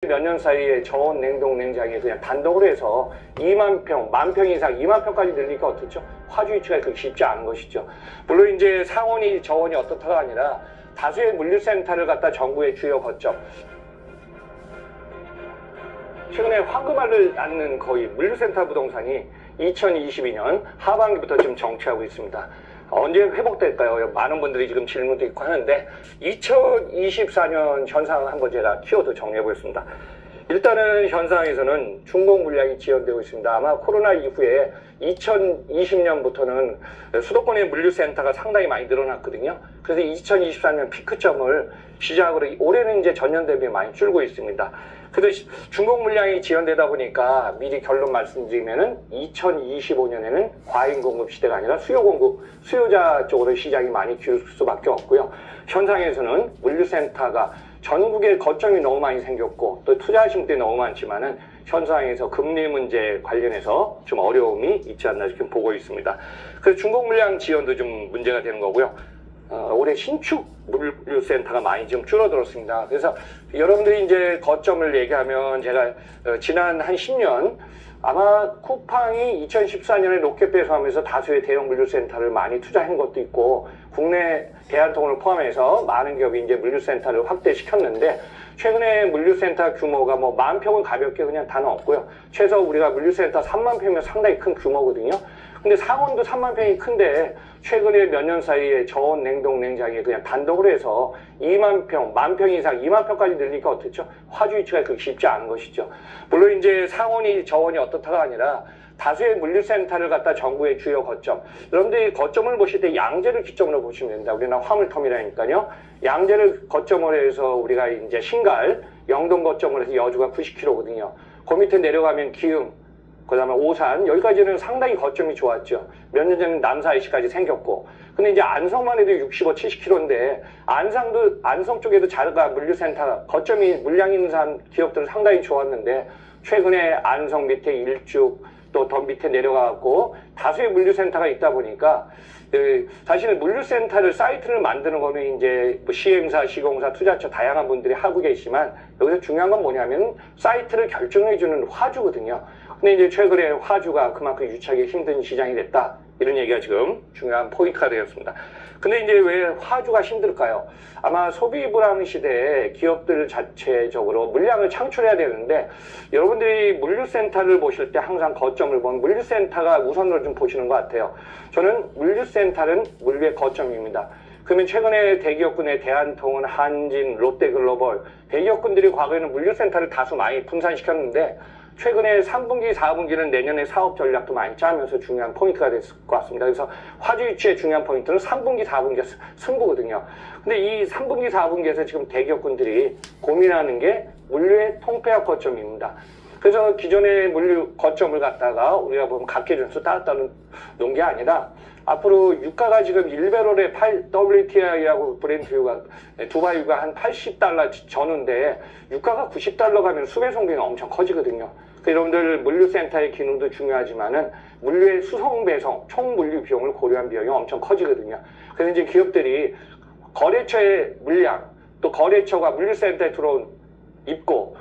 몇 년 사이에 저온 냉동 냉장에 그냥 단독으로 해서 2만 평, 10,000평 이상 2만 평까지 늘리니까 어떻죠? 화주 유치가 그렇게 쉽지 않은 것이죠. 물론 이제 상온이 저온이 어떻다가 아니라 다수의 물류센터를 갖다 정부의 주요 거점. 최근에 황금알을 낳는 거의 물류센터 부동산이 2022년 하반기부터 지금 정체하고 있습니다. 언제 회복될까요? 많은 분들이 지금 질문도 있고 하는데 2024년 현상을 한번 제가 키워드 정리해 보겠습니다. 일단은 현상에서는 중공 물량이 지연되고 있습니다. 아마 코로나 이후에 2020년부터는 수도권의 물류센터가 상당히 많이 늘어났거든요. 그래서 2024년 피크점을 시작으로 올해는 이제 전년 대비 많이 줄고 있습니다. 그래서 중공 물량이 지연되다 보니까 미리 결론 말씀드리면은 2025년에는 과잉 공급 시대가 아니라 수요 공급, 수요자 쪽으로 시장이 많이 기울 수밖에 없고요. 현상에서는 물류센터가 전국에 거점이 너무 많이 생겼고 또 투자하신 분들이 너무 많지만은 현상에서 금리 문제 관련해서 좀 어려움이 있지 않나 지금 보고 있습니다. 그래서 중공 물량 지연도 좀 문제가 되는 거고요. 올해 신축 물류센터가 많이 좀 줄어들었습니다. 그래서 여러분들이 이제 거점을 얘기하면 제가 지난 한 10년 아마 쿠팡이 2014년에 로켓 배송하면서 다수의 대형 물류센터를 많이 투자한 것도 있고 국내 대한통운을 포함해서 많은 기업이 이제 물류센터를 확대시켰는데 최근에 물류센터 규모가 뭐 10,000평은 가볍게 그냥 다 넣었고요. 최소 우리가 물류센터 3만 평이면 상당히 큰 규모거든요. 근데 상온도 3만 평이 큰데 최근에 몇 년 사이에 저온 냉동 냉장에 그냥 단독으로 해서 2만 평, 10,000평 이상 2만 평까지 늘리니까 어떻죠? 화주 유치가 그렇게 쉽지 않은 것이죠. 물론 이제 상온이 저온이 어떻다가 아니라 다수의 물류센터를 갖다 정부의 주요 거점. 여러분들이 거점을 보실 때 양재를 기점으로 보시면 됩니다. 우리나라 화물터미널이니까요. 양재를 거점으로 해서 우리가 이제 신갈, 영동 거점으로 해서 여주가 90km거든요. 그 밑에 내려가면 기흥, 그 다음에 오산, 여기까지는 상당히 거점이 좋았죠. 몇 년 전에는 남사 IC까지 생겼고. 근데 이제 안성만 해도 65, 70km인데, 안성 쪽에도 자가 물류센터, 거점이 물량 있는 기업들은 상당히 좋았는데, 최근에 안성 밑에 일죽, 또 더 밑에 내려가고, 다수의 물류센터가 있다 보니까, 사실은 물류센터를, 사이트를 만드는 거는 이제 뭐 시행사, 시공사, 투자처 다양한 분들이 하고 계시지만, 여기서 중요한 건 뭐냐면, 사이트를 결정해주는 화주거든요. 근데 이제 최근에 화주가 그만큼 유치하기 힘든 시장이 됐다. 이런 얘기가 지금 중요한 포인트가 되었습니다. 근데 이제 왜 화주가 힘들까요? 아마 소비 불안 시대에 기업들 자체적으로 물량을 창출해야 되는데 여러분들이 물류센터를 보실 때 항상 거점을 보면 물류센터가 우선으로 좀 보시는 것 같아요. 저는 물류센터는 물류의 거점입니다. 그러면 최근에 대기업군의 대한통운, 한진, 롯데글로벌 대기업군들이 과거에는 물류센터를 다수 많이 분산시켰는데 최근에 3분기, 4분기는 내년에 사업 전략도 많이 짜면서 중요한 포인트가 됐을 것 같습니다. 그래서 화주 유치의 중요한 포인트는 3분기, 4분기 승부거든요. 근데 이 3분기, 4분기에서 지금 대기업군들이 고민하는 게 물류의 통폐합 거점입니다. 그래서 기존의 물류 거점을 갖다가 우리가 보면 각계준수 따라 놓은 게 아니라 앞으로 유가가 지금 1배럴에 WTI하고 브렌트유가 두바이유가 한 $80 전후인데 유가가 $90 가면 수배송비는 엄청 커지거든요. 여러분들 물류센터의 기능도 중요하지만은 물류의 수송 배송 총 물류 비용을 고려한 비용이 엄청 커지거든요. 그래서 이제 기업들이 거래처의 물량 또 거래처가 물류센터에 들어온 입고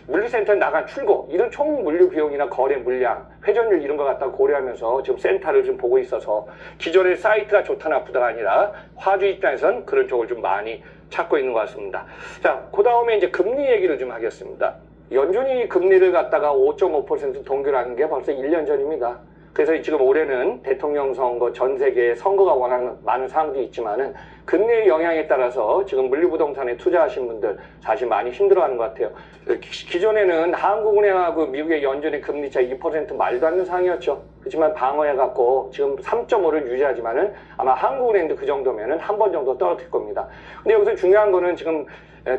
물류센터에 나간 출고 이런 총 물류 비용이나 거래 물량 회전율 이런 거 갖다 고려하면서 지금 센터를 좀 보고 있어서 기존의 사이트가 좋다 나쁘다가 아니라 화주 입장에서는 그런 쪽을 좀 많이 찾고 있는 것 같습니다. 자, 그 다음에 이제 금리 얘기를 좀 하겠습니다. 연준이 금리를 갖다가 5.5% 동결하는 게 벌써 1년 전입니다. 그래서 지금 올해는 대통령 선거, 전 세계에 선거가 워낙 많은 상황도 있지만은 금리의 영향에 따라서 지금 물류부동산에 투자하신 분들 사실 많이 힘들어하는 것 같아요. 기존에는 한국은행하고 미국의 연준의 금리 차 2% 말도 안 되는 상황이었죠. 그렇지만 방어해갖고 지금 3.5를 유지하지만은 아마 한국은행도 그 정도면은 한 번 정도 떨어질 겁니다. 근데 여기서 중요한 거는 지금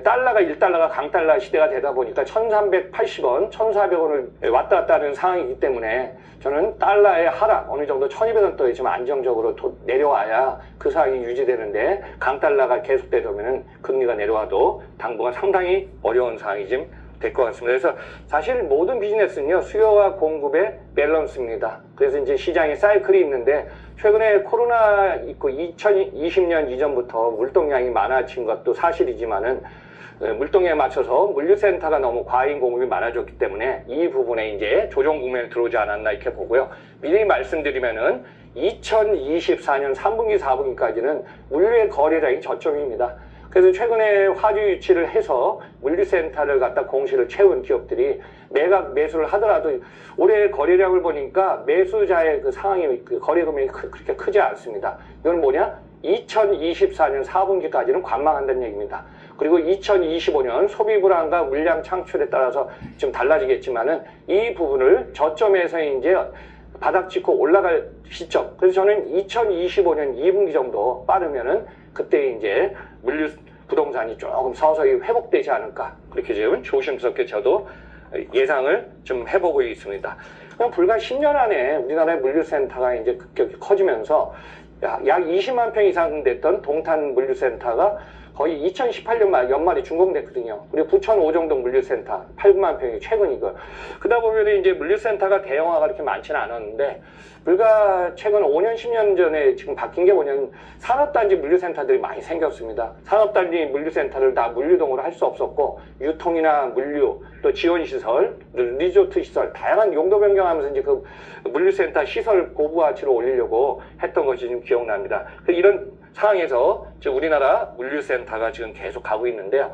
달러가 1달러가 강달러 시대가 되다 보니까 1380원, 1400원을 왔다 갔다 하는 상황이기 때문에 저는 달러의 하락 어느 정도 1200원 떨어지면 안정적으로 내려와야 그 상황이 유지되는데 강달러가 계속되면 금리가 내려와도 당분간 상당히 어려운 상황이 지금 될 것 같습니다. 그래서 사실 모든 비즈니스는요 수요와 공급의 밸런스입니다. 그래서 이제 시장에 사이클이 있는데 최근에 코로나 있고 2020년 이전부터 물동량이 많아진 것도 사실이지만은 물동에 맞춰서 물류센터가 너무 과잉 공급이 많아졌기 때문에 이 부분에 이제 조정 국면에 들어오지 않았나 이렇게 보고요. 미리 말씀드리면은 2024년 3분기, 4분기까지는 물류의 거래량이 저점입니다. 그래서 최근에 화주 유치를 해서 물류센터를 갖다 공시를 채운 기업들이 매각 매수를 하더라도 올해 거래량을 보니까 매수자의 그 상황이 그 거래 금액이 그렇게 크지 않습니다. 이건 뭐냐? 2024년 4분기까지는 관망한다는 얘기입니다. 그리고 2025년 소비 불안과 물량 창출에 따라서 좀 달라지겠지만은 이 부분을 저점에서 이제 바닥 찍고 올라갈 시점. 그래서 저는 2025년 2분기 정도 빠르면은 그때 이제 물류 부동산이 조금 서서히 회복되지 않을까. 그렇게 지금 조심스럽게 저도 예상을 좀 해보고 있습니다. 불과 10년 안에 우리나라의 물류센터가 이제 급격히 커지면서 약 20만 평 이상 됐던 동탄 물류센터가 거의 2018년 말 연말에 준공됐거든요. 그리고 부천 오정동 물류센터 8, 9만 평이 최근이고. 그러다 보면 이제 물류센터가 대형화가 그렇게 많지는 않았는데 불과 최근 5년, 10년 전에 지금 바뀐 게 뭐냐면 산업단지 물류센터들이 많이 생겼습니다. 산업단지 물류센터를 다 물류동으로 할 수 없었고 유통이나 물류, 또 지원시설, 리조트 시설 다양한 용도 변경하면서 이제 그 물류센터 시설 고부가치를 올리려고 했던 것이 지금 기억납니다. 이런 상황에서 우리나라 물류센터가 지금 계속 가고 있는데요.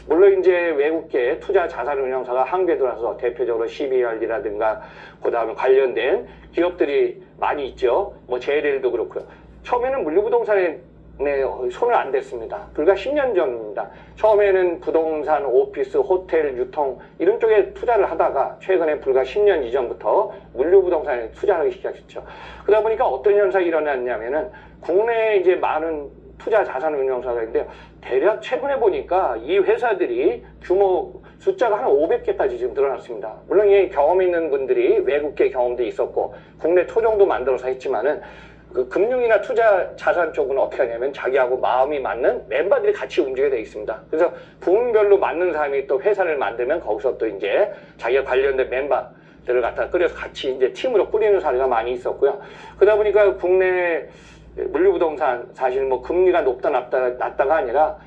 물론 이제 외국계 투자 자산운용사가 한국에 들어와서 대표적으로 CBR이라든가 그다음에 관련된 기업들이 많이 있죠. 뭐 JLL도 그렇고요. 처음에는 물류부동산에 손을 안 댔습니다. 불과 10년 전입니다. 처음에는 부동산, 오피스, 호텔, 유통 이런 쪽에 투자를 하다가 최근에 불과 10년 이전부터 물류부동산에 투자하기 시작했죠. 그러다 보니까 어떤 현상이 일어났냐면은 국내에 이제 많은 투자 자산운용사가 있는데요. 대략 최근에 보니까 이 회사들이 규모 숫자가 한 500개까지 지금 늘어났습니다. 물론 이 경험 있는 분들이 외국계 경험도 있었고 국내 토종도 만들어서 했지만은 그 금융이나 투자 자산 쪽은 어떻게 하냐면 자기하고 마음이 맞는 멤버들이 같이 움직이게 되어 있습니다. 그래서 부문별로 맞는 사람이 또 회사를 만들면 거기서 또 이제 자기가 관련된 멤버들을 갖다 끌어서 같이 이제 팀으로 꾸리는 사례가 많이 있었고요. 그러다 보니까 국내 물류부동산 사실 뭐 금리가 높다 낮다가 아니라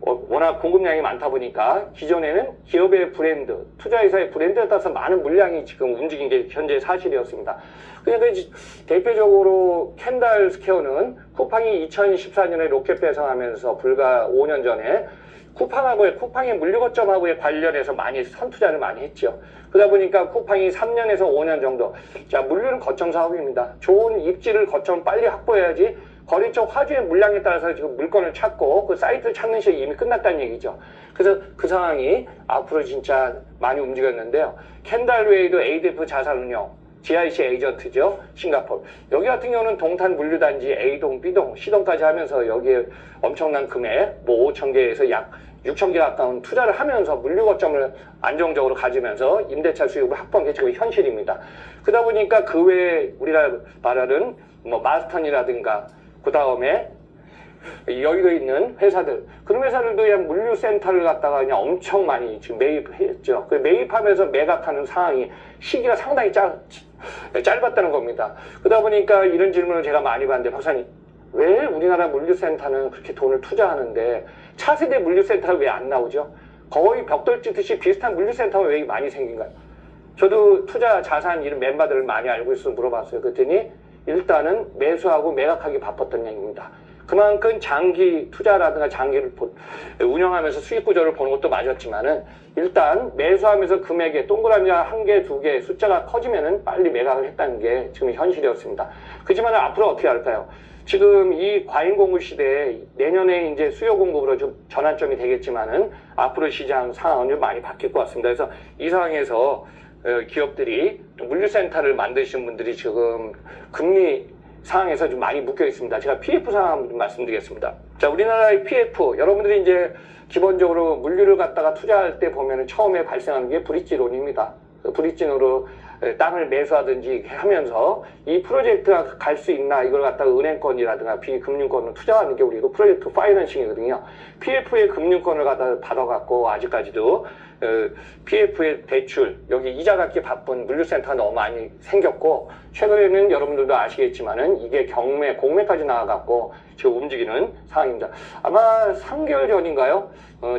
워낙 공급량이 많다 보니까 기존에는 기업의 브랜드, 투자회사의 브랜드에 따라서 많은 물량이 지금 움직인 게 현재 사실이었습니다. 그러니까 대표적으로 캔달 스퀘어는 쿠팡이 2014년에 로켓 배송하면서 불과 5년 전에 쿠팡의 물류 거점하고에 관련해서 많이 선투자를 많이 했죠. 그러다 보니까 쿠팡이 3년에서 5년 정도, 자, 물류는 거점 사업입니다. 좋은 입지를 거점 빨리 확보해야지 거래 쪽 화주의 물량에 따라서 지금 물건을 찾고 그 사이트를 찾는 시간이 이미 끝났다는 얘기죠. 그래서 그 상황이 앞으로 진짜 많이 움직였는데요. 캔달웨이도 ADF 자산운용, GIC 에이전트죠. 싱가포르. 여기 같은 경우는 동탄 물류단지 A동, B동, C동까지 하면서 여기에 엄청난 금액, 뭐 5천 개에서 약 6천 개 가까운 투자를 하면서 물류 거점을 안정적으로 가지면서 임대차 수익을 확보한 게 지금 현실입니다. 그러다 보니까 그 외에 우리가 말하는 뭐 마스턴이라든가 그 다음에 여기도 있는 회사들, 그런 회사들도 그냥 물류센터를 갖다가 그냥 엄청 많이 지금 매입했죠. 그 매입하면서 매각하는 상황이 시기가 상당히 짧았다는 겁니다. 그러다 보니까 이런 질문을 제가 많이 받는데, 박사님, 왜 우리나라 물류센터는 그렇게 돈을 투자하는데 차세대 물류센터가 왜 안 나오죠? 거의 벽돌 찢듯이 비슷한 물류센터가 왜 많이 생긴가요? 저도 투자 자산 이런 멤버들을 많이 알고 있어서 물어봤어요. 그랬더니 일단은 매수하고 매각하기 바빴던 얘기입니다. 그만큼 장기 투자라든가 장기를 운영하면서 수익 구조를 보는 것도 맞았지만은 일단 매수하면서 금액에 동그라미 한 개, 두 개 숫자가 커지면은 빨리 매각을 했다는 게 지금 현실이었습니다. 그렇지만 앞으로 어떻게 할까요? 지금 이 과잉 공급 시대에 내년에 이제 수요 공급으로 좀 전환점이 되겠지만은 앞으로 시장 상황은 좀 많이 바뀔 것 같습니다. 그래서 이 상황에서 기업들이 물류센터를 만드시는 분들이 지금 금리 상황에서 좀 많이 묶여 있습니다. 제가 PF 상황 좀 말씀드리겠습니다. 자, 우리나라의 PF, 여러분들이 이제 기본적으로 물류를 갖다가 투자할 때 보면은 처음에 발생하는 게 브릿지론입니다. 브릿지론으로 땅을 매수하든지 하면서 이 프로젝트가 갈 수 있나 이걸 갖다가 은행권이라든가 비금융권으로 투자하는 게 우리가 프로젝트 파이낸싱이거든요. PF의 금융권을 갖다가 받아갖고 아직까지도 PF의 대출, 여기 이자 갚기 바쁜 물류센터가 너무 많이 생겼고, 최근에는 여러분들도 아시겠지만은 이게 경매, 공매까지 나와갖고 지금 움직이는 상황입니다. 아마 3개월 전인가요?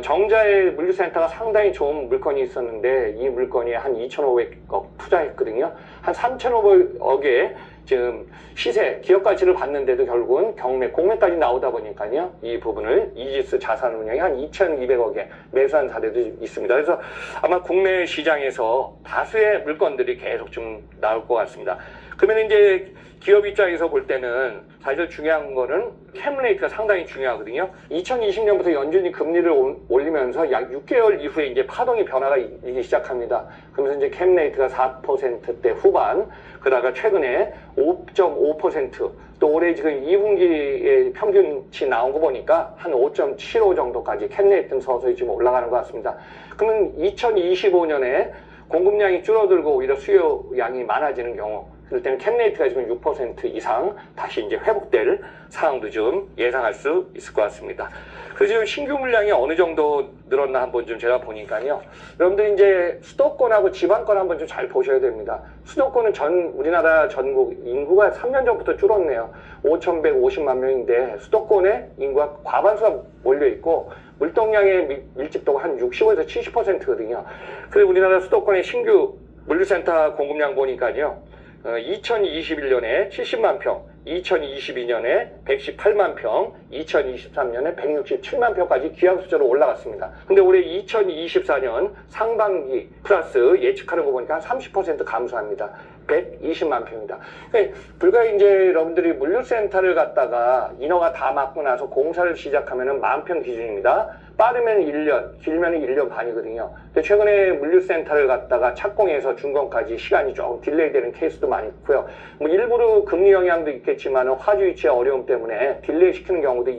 정자의 물류센터가 상당히 좋은 물건이 있었는데, 이 물건이 한 2,500억 투자했거든요. 한 3,500억에 지금 시세, 기업 가치를 봤는데도 결국은 경매, 공매까지 나오다 보니까요, 이 부분을 이지스 자산운용이 한 2,200억에 매수한 사례도 있습니다. 그래서 아마 국내 시장에서 다수의 물건들이 계속 좀 나올 것 같습니다. 그러면 이제 기업 입장에서 볼 때는 사실 중요한 거는 캠레이트가 상당히 중요하거든요. 2020년부터 연준이 금리를 올리면서 약 6개월 이후에 이제 파동의 변화가 있기 시작합니다. 그러면서 이제 캠레이트가 4%대 후반, 그러다가 최근에 5.5%, 또 올해 지금 2분기에 평균치 나온 거 보니까 한 5.75 정도까지 캠레이트는 서서히 지금 올라가는 것 같습니다. 그러면 2025년에 공급량이 줄어들고 오히려 수요량이 많아지는 경우, 그럴 때는 캠레이트가 지금 6% 이상 다시 이제 회복될 상황도 좀 예상할 수 있을 것 같습니다. 그래서 지금 신규 물량이 어느 정도 늘었나 한번 좀 제가 보니까요. 여러분들 이제 수도권하고 지방권 한번 좀 잘 보셔야 됩니다. 수도권은 우리나라 전국 인구가 3년 전부터 줄었네요. 5,150만 명인데 수도권에 인구가 과반수가 몰려있고 물동량의 밀집도가 한 65에서 70%거든요. 그래서 우리나라 수도권의 신규 물류센터 공급량 보니까요. 2021년에 70만 평, 2022년에 118만 평, 2023년에 167만 평까지 기하급수적으로 올라갔습니다. 근데 올해 2024년 상반기 플러스 예측하는 거 보니까 한 30% 감소합니다. 120만 평이다. 그러니까 불과 이제 여러분들이 물류센터를 갖다가 인허가 다 맞고 나서 공사를 시작하면은 10,000평 기준입니다. 빠르면 1년, 길면 1년 반이거든요. 근데 최근에 물류센터를 갖다가 착공해서 준공까지 시간이 조금 딜레이 되는 케이스도 많이 있고요. 뭐 일부러 금리 영향도 있겠지만 화주 위치의 어려움 때문에 딜레이 시키는 경우도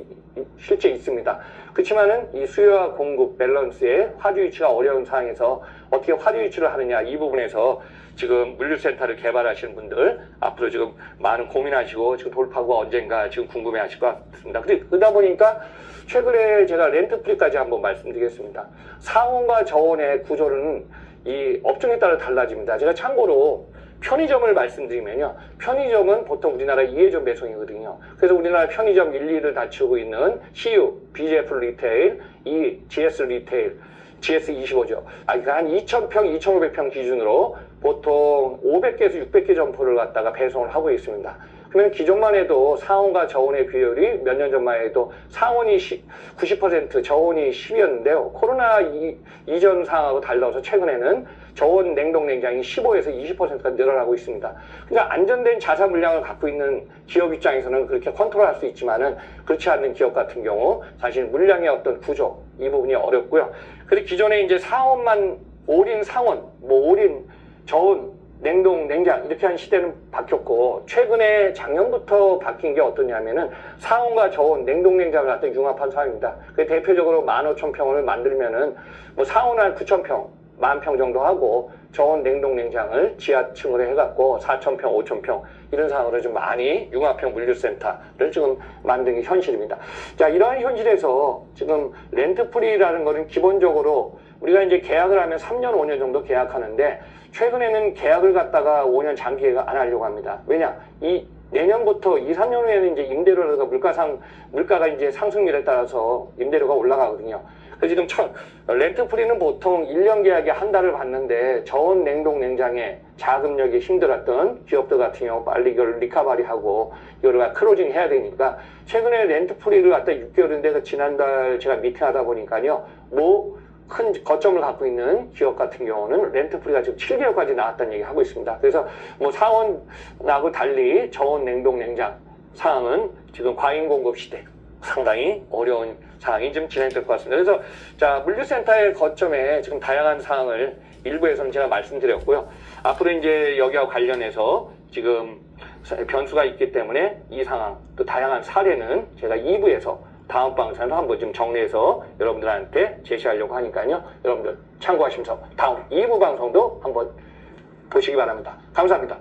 실제 있습니다. 그렇지만은 이 수요와 공급 밸런스에 화주 위치가 어려운 상황에서 어떻게 화주 위치를 하느냐, 이 부분에서 지금 물류센터를 개발하시는 분들 앞으로 지금 많은 고민하시고 지금 돌파구가 언젠가 지금 궁금해 하실 것 같습니다. 그러다 보니까 최근에 제가 렌트프리까지 한번 말씀드리겠습니다. 상온과 저온의 구조는 이 업종에 따라 달라집니다. 제가 참고로 편의점을 말씀드리면요. 편의점은 보통 우리나라 이해전 배송이거든요. 그래서 우리나라 편의점 1, 2를 다치고 있는 CU, BJF 리테일, GS 리테일, GS25죠. 그러니까 한 2,000평, 2,500평 기준으로 보통 500개에서 600개 점포를 갖다가 배송을 하고 있습니다. 그러면 기존만 해도 상온과 저온의 비율이 몇 년 전만 해도 상온이 90%, 저온이 10이었는데요. 코로나 이전 상황하고 달라서 최근에는 저온 냉동 냉장이 15에서 20%가 늘어나고 있습니다. 그러니까 안전된 자사 물량을 갖고 있는 기업 입장에서는 그렇게 컨트롤할 수 있지만은 그렇지 않는 기업 같은 경우 사실 물량의 어떤 구조, 이 부분이 어렵고요. 그리고 기존에 이제 상온만 올인 상온, 뭐 올인 저온, 냉동, 냉장 이렇게 한 시대는 바뀌었고, 최근에 작년부터 바뀐 게 어떠냐면은 상온과 저온, 냉동, 냉장을 갖다 융합한 상황입니다. 그 대표적으로 15,000평을 만들면은 뭐 상온을 한 9,000평, 10,000평 정도 하고 저온, 냉동, 냉장을 지하층으로 해갖고 4,000평, 5,000평 이런 상황으로 좀 많이 융합형 물류센터를 지금 만든 게 현실입니다. 자, 이러한 현실에서 지금 렌트프리라는 거는 기본적으로 우리가 이제 계약을 하면 3년, 5년 정도 계약하는데 최근에는 계약을 갖다가 5년 장기 계약 안 하려고 합니다. 왜냐? 내년부터 2, 3년 후에는 이제 임대료가 물가가 이제 상승률에 따라서 임대료가 올라가거든요. 그래서 지금 렌트프리는 보통 1년 계약에 한 달을 받는데 저온 냉동 냉장에 자금력이 힘들었던 기업들 같은 경우 빨리 이걸 리카바리하고 이걸 클로징 해야 되니까 최근에 렌트프리를 갖다 6개월인데 지난달 제가 미팅하다 보니까요. 큰 거점을 갖고 있는 기업 같은 경우는 렌트프리가 지금 7개월까지 나왔다는 얘기 하고 있습니다. 그래서 상온하고 달리 저온 냉동 냉장 상황은 지금 과잉 공급 시대 상당히 어려운 상황이 좀 진행될 것 같습니다. 그래서 자, 물류센터의 거점에 지금 다양한 상황을 일부에서는 제가 말씀드렸고요. 앞으로 이제 여기와 관련해서 지금 변수가 있기 때문에 이 상황 또 다양한 사례는 제가 2부에서 다음 방송에서 한번 좀 정리해서 여러분들한테 제시하려고 하니까요. 여러분들 참고하시면서 다음 2부 방송도 한번 보시기 바랍니다. 감사합니다.